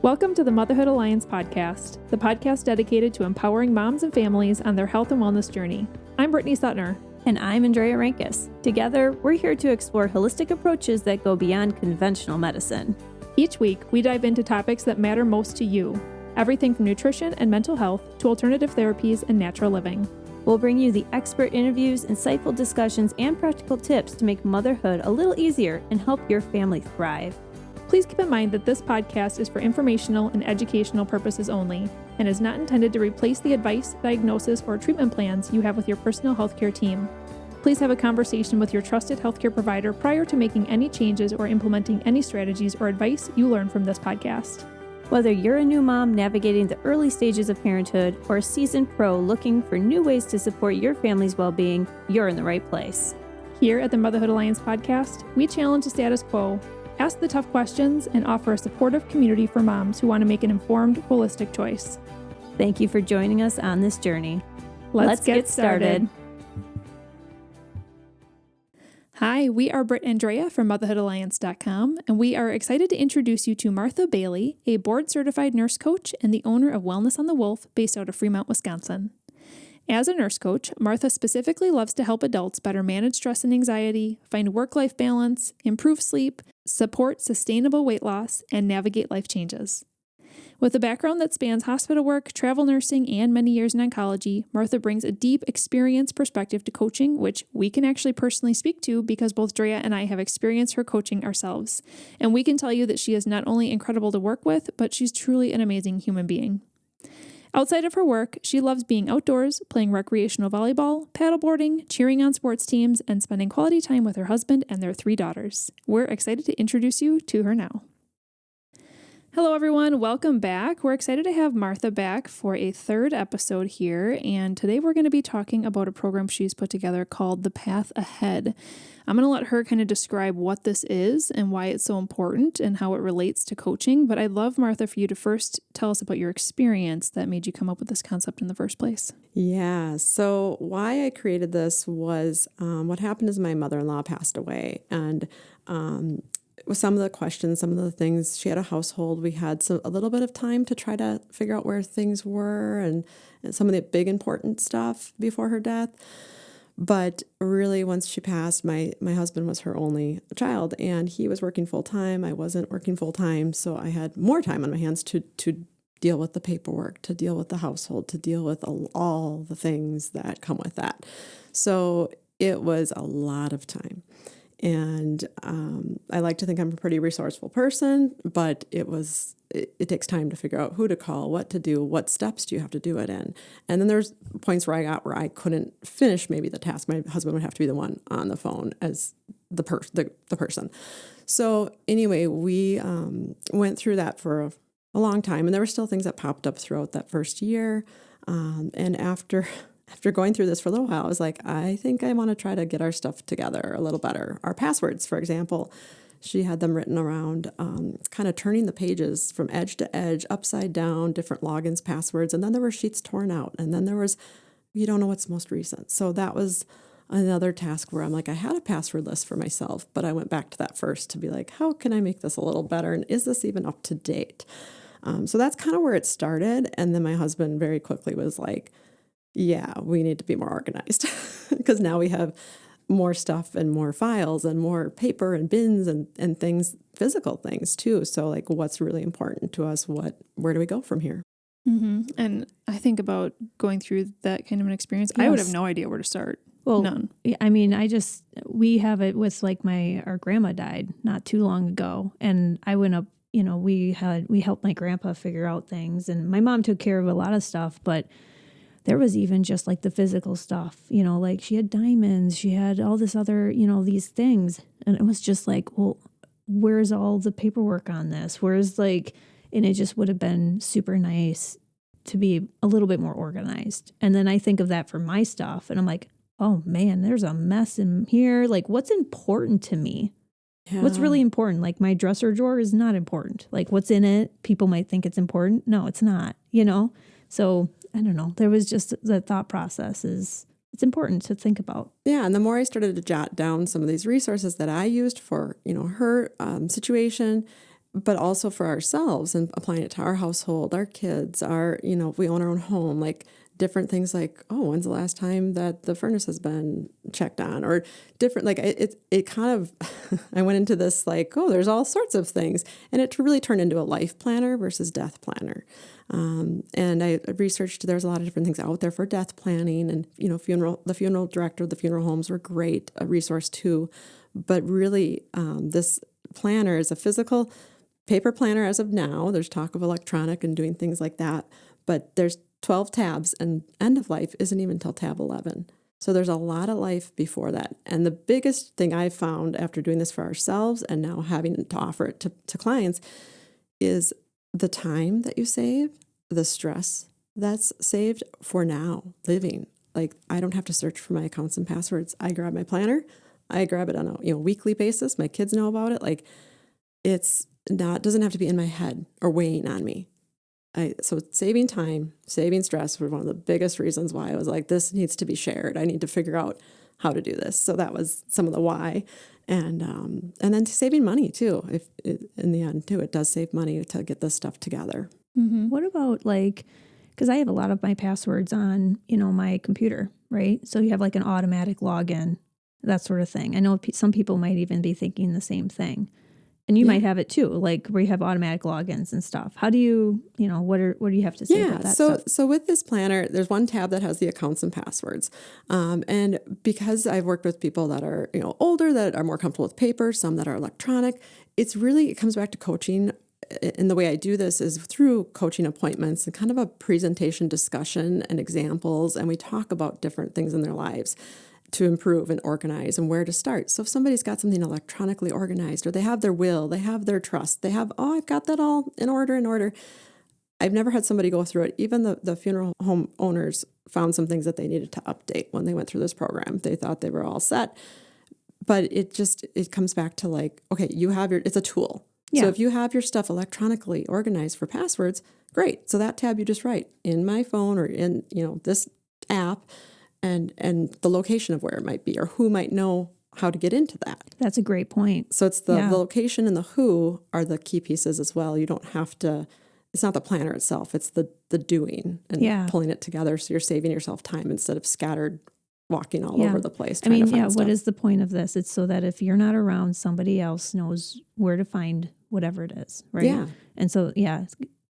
Welcome to the Motherhood Alliance podcast, the podcast dedicated to empowering moms and families on their health and wellness journey. I'm Brittany Suttner. And I'm Andrea Rankus. Together, we're here to explore holistic approaches that go beyond conventional medicine. Each week, we dive into topics that matter most to you, everything from nutrition and mental health to alternative therapies and natural living. We'll bring you the expert interviews, insightful discussions, and practical tips to make motherhood a little easier and help your family thrive. Please keep in mind that this podcast is for informational and educational purposes only and is not intended to replace the advice, diagnosis, or treatment plans you have with your personal healthcare team. Please have a conversation with your trusted healthcare provider prior to making any changes or implementing any strategies or advice you learn from this podcast. Whether you're a new mom navigating the early stages of parenthood or a seasoned pro looking for new ways to support your family's well-being, you're in the right place. Here at the Motherhood Alliance podcast, we challenge the status quo, ask the tough questions, and offer a supportive community for moms who want to make an informed, holistic choice. Thank you for joining us on this journey. Let's get started. Hi, we are Britt and Andrea from motherhoodalliance.com, and we are excited to introduce you to Martha Bailey, a board-certified nurse coach and the owner of Wellness on the Wolf based out of Fremont, Wisconsin. As a nurse coach, Martha specifically loves to help adults better manage stress and anxiety, find work-life balance, improve sleep, support sustainable weight loss, and navigate life changes. With a background that spans hospital work, travel nursing, and many years in oncology, Martha brings a deep experience perspective to coaching, which we can actually personally speak to because both Drea and I have experienced her coaching ourselves. And we can tell you that she is not only incredible to work with, but she's truly an amazing human being. Outside of her work, she loves being outdoors, playing recreational volleyball, paddleboarding, cheering on sports teams, and spending quality time with her husband and their 3 daughters. We're excited to introduce you to her now. Hello, everyone. Welcome back. We're excited to have Martha back for a 3rd episode here, and today we're going to be talking about a program she's put together called The Path Ahead. I'm going to let her kind of describe what this is and why it's so important and how it relates to coaching, but I'd love, Martha, for you to first tell us about your experience that made you come up with this concept in the first place. Yeah, so why I created this was what happened is my mother-in-law passed away, and with some of the questions, some of the things, she had a household, we had a little bit of time to try to figure out where things were and some of the big important stuff before her death. But really, once she passed, my husband was her only child, and he was working full-time. I wasn't working full-time, so I had more time on my hands to deal with the paperwork, to deal with the household, to deal with all the things that come with that. So it was a lot of time. And I like to think I'm a pretty resourceful person, but it takes time to figure out who to call, what to do, what steps do you have to do it in. And then there's points where I couldn't finish maybe the task. My husband would have to be the one on the phone as the person. So anyway, we went through that for a long time, and there were still things that popped up throughout that first year. And after going through this for a little while, I was like, I think I want to try to get our stuff together a little better. Our passwords, for example, she had them written around, kind of turning the pages from edge to edge, upside down, different logins, passwords. And then there were sheets torn out. And then there was, you don't know what's most recent. So that was another task where I'm like, I had a password list for myself, but I went back to that first to be like, how can I make this a little better? And is this even up to date? So that's kind of where it started. And then my husband very quickly was like, yeah, we need to be more organized because now we have more stuff and more files and more paper and bins and things, physical things too. So like what's really important to us? Where do we go from here? Mm-hmm. And I think about going through that kind of an experience. Yes. I would have no idea where to start. Well, none. I mean, we have it with like our grandma died not too long ago, and I went up, we helped my grandpa figure out things, and my mom took care of a lot of stuff, but there was even just like the physical stuff, like she had diamonds, she had all this other, these things. And it was just like, well, where's all the paperwork on this? And it just would have been super nice to be a little bit more organized. And then I think of that for my stuff and I'm like, oh man, there's a mess in here. Like what's important to me? Yeah. What's really important? Like my dresser drawer is not important. Like what's in it? People might think it's important. No, it's not, So I don't know. There was just the thought process it's important to think about. Yeah. And the more I started to jot down some of these resources that I used for, her situation, but also for ourselves and applying it to our household, our kids, our, if we own our own home, like different things like, oh, when's the last time that the furnace has been checked on, or different, like it kind of, I went into this like, oh, there's all sorts of things. And it really turned into a life planner versus death planner. And I researched, there's a lot of different things out there for death planning, and, the funeral director, the funeral homes were great, a resource too. But really, this planner is a physical paper planner as of now. There's talk of electronic and doing things like that, but there's 12 tabs, and end of life isn't even until tab 11. So there's a lot of life before that. And the biggest thing I found after doing this for ourselves and now having to offer it to clients is the time that you save, the stress that's saved for now living. Like, I don't have to search for my accounts and passwords. I grab my planner. I grab it on a weekly basis. My kids know about it. Like, doesn't have to be in my head or weighing on me. So saving time, saving stress were one of the biggest reasons why I was like, this needs to be shared. I need to figure out how to do this. So that was some of the why. And then saving money too. In the end too, it does save money to get this stuff together. Mm-hmm. What about because I have a lot of my passwords on, my computer, right? So you have like an automatic login, that sort of thing. I know some people might even be thinking the same thing. And you might have it too, like where you have automatic logins and stuff. How do you, what do you have to say about that stuff? So with this planner, there's one tab that has the accounts and passwords. And because I've worked with people that are, older, that are more comfortable with paper, some that are electronic, it comes back to coaching. And the way I do this is through coaching appointments and kind of a presentation discussion and examples. And we talk about different things in their lives to improve and organize and where to start. So if somebody's got something electronically organized, or they have their will, they have their trust, they have, I've got that all in order. I've never had somebody go through it. Even the funeral home owners found some things that they needed to update when they went through this program. They thought they were all set. But it comes back to like, okay, it's a tool. Yeah. So if you have your stuff electronically organized for passwords, great. So that tab you just write in my phone or in, this app, and the location of where it might be or who might know how to get into that. That's a great point. So it's the location and the who are the key pieces as well. You don't have to, it's not the planner itself, it's the doing and pulling it together. So you're saving yourself time instead of scattered walking all over the place. What is the point of this? It's so that if you're not around, somebody else knows where to find whatever it is, right? Yeah. And so,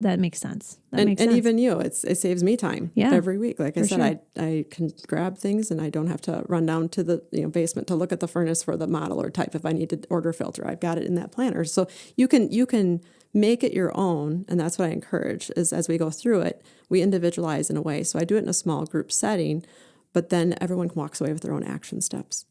that makes sense. Makes sense. And even it saves me time every week. Like I said, I can grab things and I don't have to run down to the basement to look at the furnace for the model or type. If I need to order a filter, I've got it in that planner. So you can make it your own. And that's what I encourage is as we go through it, we individualize in a way. So I do it in a small group setting, but then everyone walks away with their own action steps.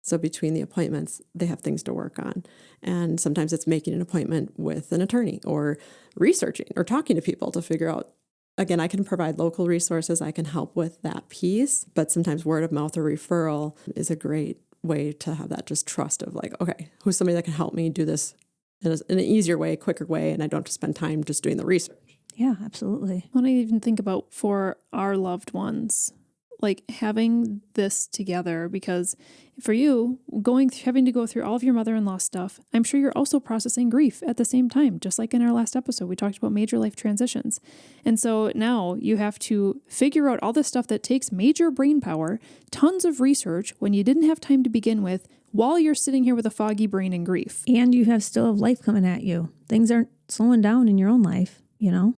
So between the appointments, they have things to work on. And sometimes it's making an appointment with an attorney or researching or talking to people to figure out. Again, I can provide local resources. I can help with that piece. But sometimes word of mouth or referral is a great way to have that just trust of like, okay, who's somebody that can help me do this in an easier way, quicker way, and I don't have to spend time just doing the research. Yeah, absolutely. What I even think about for our loved ones, like having this together, because for you, having to go through all of your mother-in-law stuff, I'm sure you're also processing grief at the same time, just like in our last episode, we talked about major life transitions. And so now you have to figure out all this stuff that takes major brain power, tons of research when you didn't have time to begin with, while you're sitting here with a foggy brain and grief. And you still have life coming at you. Things aren't slowing down in your own life, Yeah.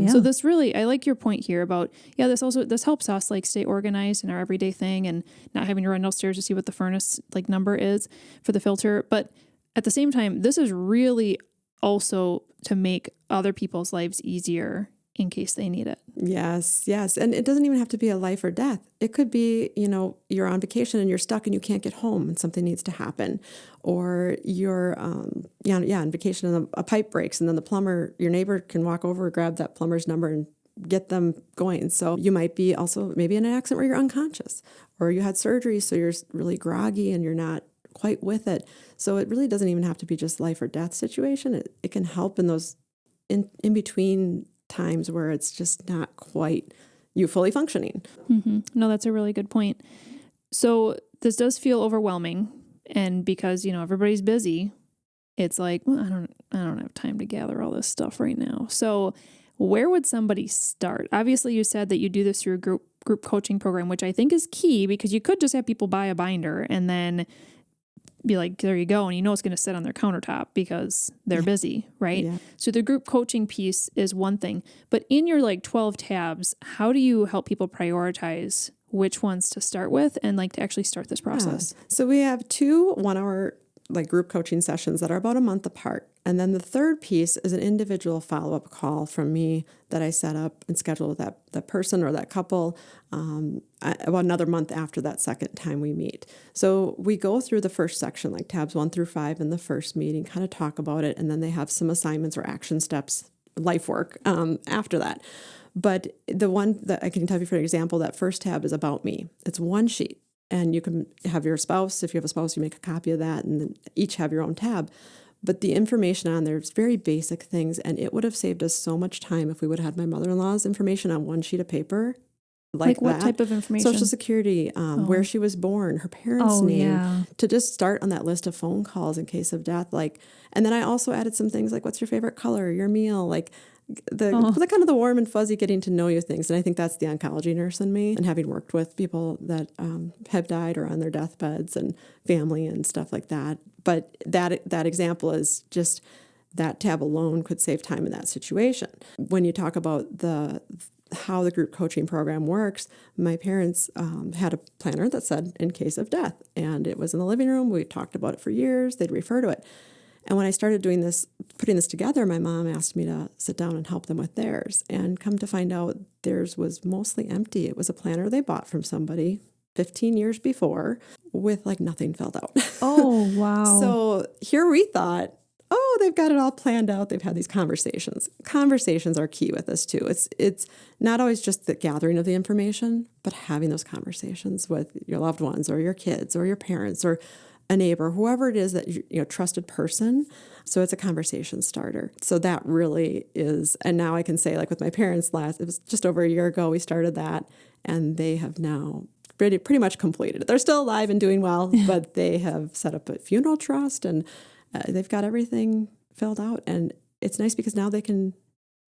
So this really, I like your point here about, this helps us like stay organized in our everyday thing and not having to run downstairs to see what the furnace like number is for the filter. But at the same time, this is really also to make other people's lives easier in case they need it. Yes. And it doesn't even have to be a life or death. It could be, you're on vacation and you're stuck and you can't get home and something needs to happen. Or you're, on vacation and a pipe breaks and then the plumber, your neighbor can walk over, grab that plumber's number and get them going. So you might be also maybe in an accident where you're unconscious or you had surgery so you're really groggy and you're not quite with it. So it really doesn't even have to be just life or death situation. It can help in those in between times where it's just not quite you fully functioning. Mm-hmm. No, that's a really good point. So this does feel overwhelming. And because, everybody's busy, it's like, well, don't have time to gather all this stuff right now. So where would somebody start? Obviously, you said that you do this through a group coaching program, which I think is key because you could just have people buy a binder and then be like, there you go. And you know it's going to sit on their countertop because they're busy, right? Yeah. So the group coaching piece is one thing. But in your like 12 tabs, how do you help people prioritize which ones to start with and like to actually start this process? Yeah. So we have 2 1-hour like group coaching sessions that are about a month apart. And then the third piece is an individual follow-up call from me that I set up and schedule with that person or that couple about another month after that second time we meet. So we go through the first section, like tabs 1 through 5 in the first meeting, kind of talk about it, and then they have some assignments or action steps, life work after that. But the one that I can tell you, for example, that first tab is about me. It's one sheet. And you can have your spouse, if you have a spouse, you make a copy of that and then each have your own tab. But the information on there is very basic things, and it would have saved us so much time if we would have had my mother-in-law's information on one sheet of paper. Like what that. type of information? Social Security, where she was born, her parents' name, to just start on that list of phone calls in case of death. And then I also added some things like, what's your favorite color, your meal, the kind of the warm and fuzzy getting to know you things. And I think that's the oncology nurse in me, and having worked with people that have died or on their deathbeds and family and stuff like that. But that example is just that tab alone could save time in that situation. When you talk about how the group coaching program works, my parents had a planner that said in case of death, and it was in the living room. We talked about it for years. They'd refer to it. And when I started putting this together, my mom asked me to sit down and help them with theirs. And come to find out, theirs was mostly empty. It was a planner they bought from somebody 15 years before with nothing filled out. Oh, wow. So here we thought, oh, they've got it all planned out. They've had these conversations. Conversations are key with this too. It's not always just the gathering of the information, but having those conversations with your loved ones or your kids or your parents or a neighbor, whoever it is that trusted person. So it's a conversation starter. So that really is, and now I can say with my parents it was just over a year ago we started that, and they have now pretty much completed it. They're still alive and doing well, but they have set up a funeral trust and they've got everything filled out. And it's nice because now they don't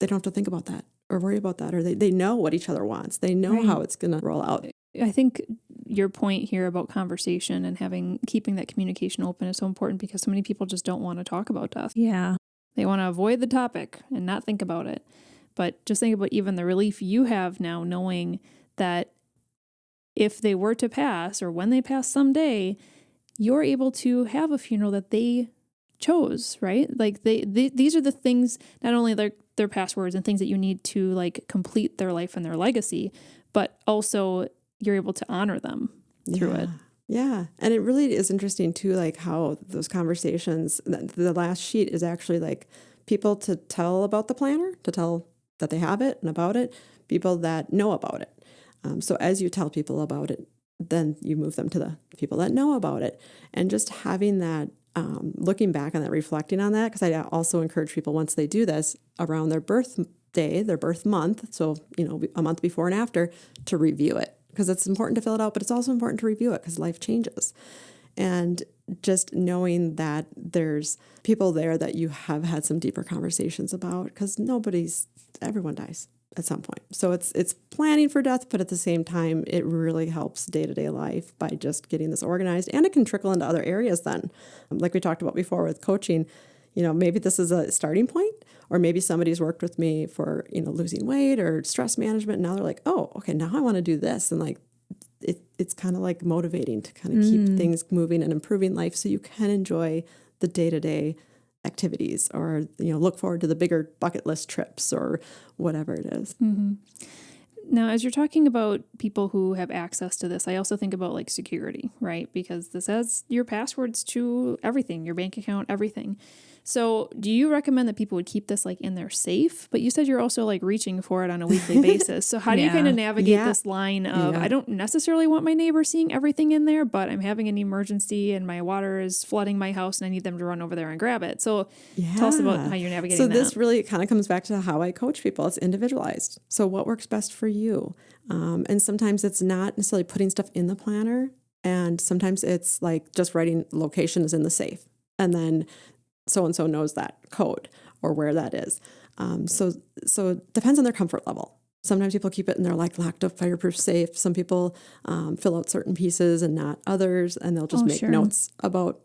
have to think about that or worry about that, or they know what each other wants. They know how it's going to roll out. I think your point here about conversation and keeping that communication open is so important because so many people just don't want to talk about death. Yeah. They want to avoid the topic and not think about it. But just think about even the relief you have now knowing that if they were to pass or when they pass someday, you're able to have a funeral that they chose, right? These are the things, not only their passwords and things that you need to complete their life and their legacy, but also you're able to honor them through it. Yeah. And it really is interesting too, how those conversations, the last sheet is actually people to tell about the planner, to tell that they have it and about it, people that know about it. So as you tell people about it, then you move them to the people that know about it. And just having that, looking back on that, reflecting on that, because I also encourage people once they do this around their birthday, their birth month, so, a month before and after, to review it. Because it's important to fill it out, but it's also important to review it because life changes. And just knowing that there's people there that you have had some deeper conversations about, because everyone dies at some point. So it's planning for death, but at the same time, it really helps day-to-day life by just getting this organized, and it can trickle into other areas then. Like we talked about before with coaching, maybe this is a starting point, or maybe somebody's worked with me for, losing weight or stress management. And now they're like, oh, okay, now I want to do this. And it's kind of motivating to kind of keep things moving and improving life so you can enjoy the day-to-day activities or, look forward to the bigger bucket list trips or whatever it is. Mm-hmm. Now, as you're talking about people who have access to this, I also think about security, right? Because this has your passwords to everything, your bank account, everything. So do you recommend that people would keep this in their safe? But you said you're also reaching for it on a weekly basis. So how do you kind of navigate this line of, I don't necessarily want my neighbor seeing everything in there, but I'm having an emergency and my water is flooding my house and I need them to run over there and grab it. So tell us about how you're navigating that. So this really kind of comes back to how I coach people. It's individualized. So what works best for you? And sometimes it's not necessarily putting stuff in the planner. And sometimes it's just writing location is in the safe. And then so-and-so knows that code or where that is. So it depends on their comfort level. Sometimes people keep it in their like locked up fireproof safe. Some people fill out certain pieces and not others, and they'll just make sure. notes about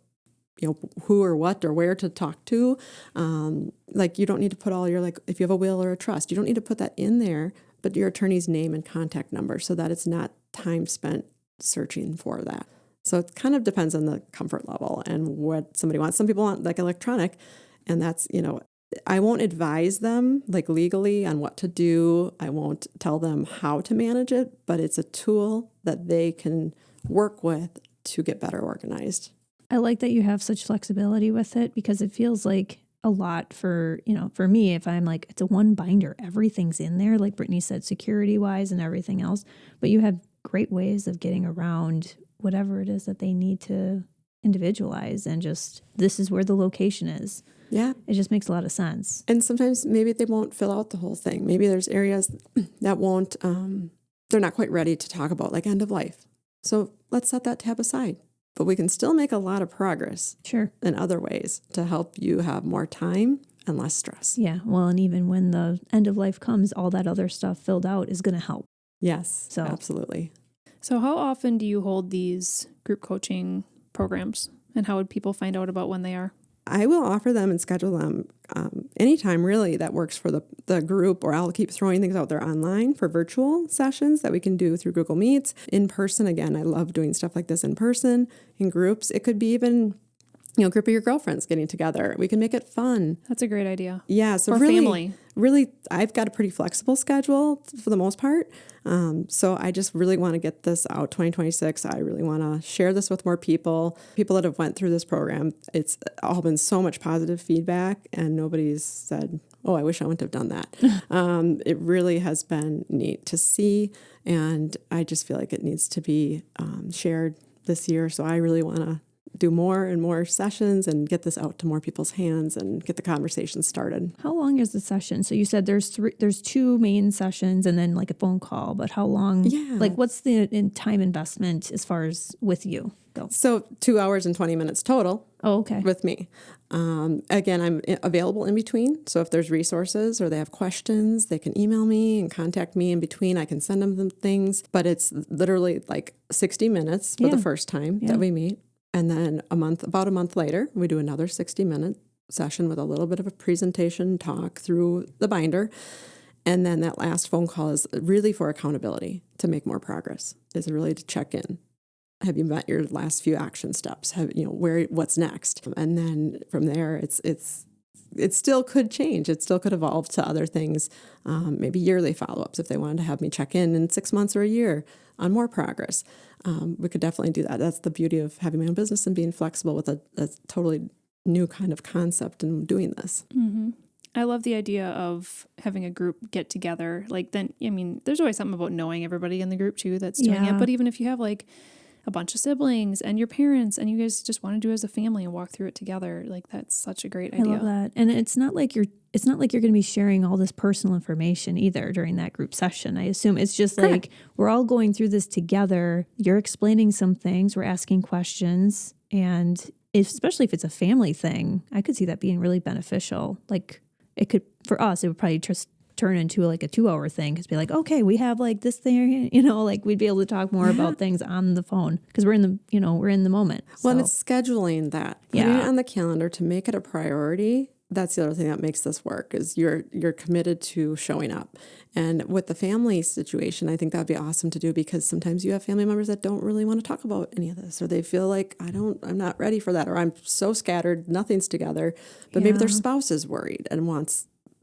who or what or where to talk to. Like you don't need to put all your, like if you have a will or a trust, you don't need to put that in there, but your attorney's name and contact number so that it's not time spent searching for that. So it kind of depends on the comfort level and what somebody wants. Some people want like electronic, and that's, I won't advise them like legally on what to do. I won't tell them how to manage it, but it's a tool that they can work with to get better organized. I like that you have such flexibility with it, because it feels like a lot for me, if I'm like, it's a one binder, everything's in there, like Brittany said, security wise and everything else, but you have great ways of getting around whatever it is that they need to individualize, and just, this is where the location is. Yeah. It just makes a lot of sense. And sometimes maybe they won't fill out the whole thing. Maybe there's areas that won't, they're not quite ready to talk about, like end of life. So let's set that tab aside. But we can still make a lot of progress Sure. in other ways to help you have more time and less stress. Yeah. Well, and even when the end of life comes, all that other stuff filled out is going to help. Yes, So absolutely. So how often do you hold these group coaching programs, and how would people find out about when they are? I will offer them and schedule them anytime really that works for the group, or I'll keep throwing things out there online for virtual sessions that we can do through Google Meets. In person, again, I love doing stuff like this in person, in groups. It could be even, a group of your girlfriends getting together. We can make it fun. That's a great idea. Yeah, so Or family. Really, I've got a pretty flexible schedule for the most part. So I just really want to get this out 2026. I really want to share this with more people that have went through this program. It's all been so much positive feedback, and nobody's said, oh, I wish I wouldn't have done that. It really has been neat to see, and I just feel like it needs to be shared this year. So I really want to do more and more sessions and get this out to more people's hands and get the conversation started. how long is the session? So you said there's two main sessions and then like a phone call, but how long? Yeah. Like what's the time investment as far as with you go? So 2 hours and 20 minutes total Oh, okay. with me. Again, I'm available in between. So if there's resources or they have questions, they can email me and contact me in between. I can send them things, but it's literally like 60 minutes for the first time that we meet. And then about a month later, we do another 60-minute session with a little bit of a presentation talk through the binder. And then that last phone call is really for accountability, to make more progress, is really to check in. Have you met your last few action steps? What's next? And then from there, it still could change. It still could evolve to other things, maybe yearly follow-ups if they wanted to have me check in 6 months or a year on more progress. We could definitely do that. That's the beauty of having my own business and being flexible with a totally new kind of concept and doing this. Mm-hmm. I love the idea of having a group get together. Like then, there's always something about knowing everybody in the group too that's doing it. But even if you have like a bunch of siblings and your parents and you guys just want to do it as a family and walk through it together, like that's such a great idea. I love that. And it's not like you're going to be sharing all this personal information either during that group session. I assume it's just like we're all going through this together. You're explaining some things, we're asking questions, and especially if it's a family thing, I could see that being really beneficial. Like it could, for us, it would probably just turn into like a 2-hour thing, because be like, okay, we have like this thing, like we'd be able to talk more about things on the phone because we're in the moment. Well, and So, it's scheduling that, putting it on the calendar to make it a priority. That's the other thing that makes this work, is you're committed to showing up. And with the family situation, I think that'd be awesome to do, because sometimes you have family members that don't really want to talk about any of this, or they feel like I'm not ready for that, or I'm so scattered, nothing's together, but maybe their spouse is worried and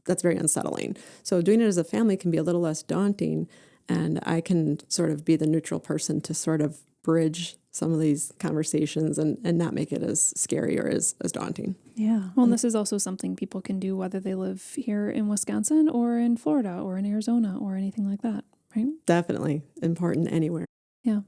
that's very unsettling. So doing it as a family can be a little less daunting, and I can sort of be the neutral person to sort of bridge some of these conversations and not make it as scary or as daunting. yeah. Well, and this is also something people can do whether they live here in Wisconsin or in Florida or in Arizona or anything like that, right? Definitely important anywhere. Yeah.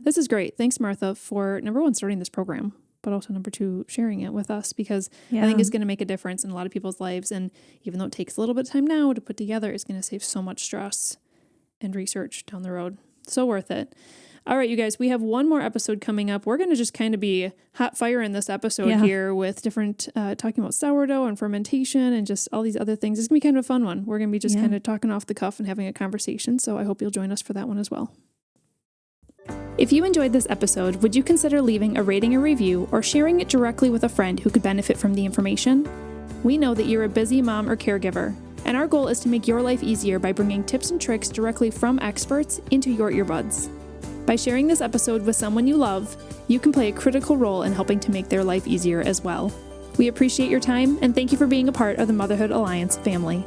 This is great. Thanks, Martha, for number one, starting this program, but also number two, sharing it with us, because I think it's going to make a difference in a lot of people's lives. And even though it takes a little bit of time now to put together, it's going to save so much stress and research down the road. So worth it. All right, you guys, we have one more episode coming up. We're going to just kind of be hot fire in this episode here with different, talking about sourdough and fermentation and just all these other things. It's going to be kind of a fun one. We're going to be just kind of talking off the cuff and having a conversation. So I hope you'll join us for that one as well. If you enjoyed this episode, would you consider leaving a rating or review or sharing it directly with a friend who could benefit from the information? We know that you're a busy mom or caregiver, and our goal is to make your life easier by bringing tips and tricks directly from experts into your earbuds. By sharing this episode with someone you love, you can play a critical role in helping to make their life easier as well. We appreciate your time and thank you for being a part of the Motherhood Alliance family.